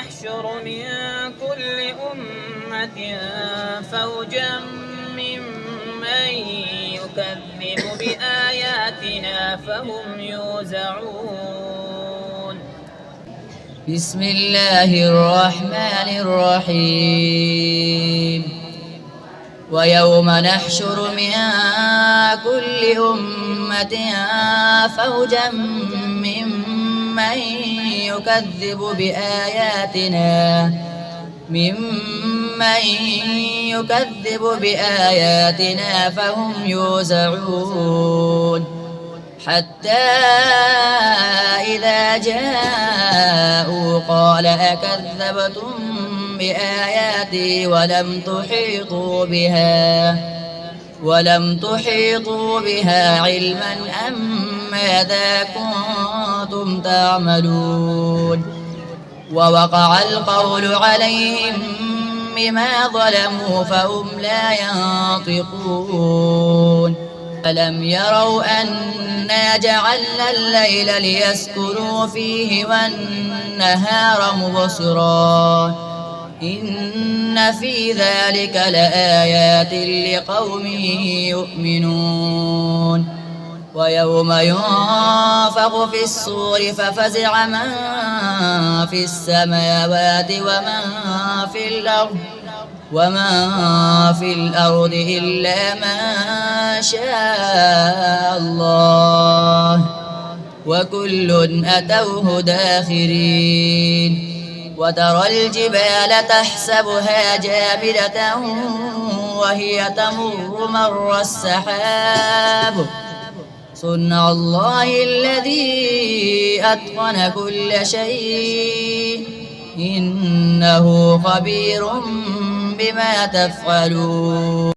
نحشر من كل أمة فوجا ممن يكذب بآياتنا فهم يوزعون. بسم الله الرحمن الرحيم. ويوم نحشر من كل أمة فوجا ممن يكذب بآياتنا فهم يوزعون. حتى إذا جاءوا قال أكذبتم بآياتي ولم تحيطوا بها علما أم ماذا كنتم تعملون. ووقع القول عليهم بما ظلموا فهم لا ينطقون. ألم يروا أنا جعلنا الليل ليسكنوا فيه والنهار مبصرا إن في ذلك لآيات لقوم يؤمنون. ويوم ينفخ في الصور ففزع من في السماوات ومن في الأرض إلا من شاء الله وكل أتوه داخرين. وترى الجبال تحسبها جامدة وهي تمر مر السحاب صنع الله الذي أتقن كل شيء إنه خبير بما تفعلون.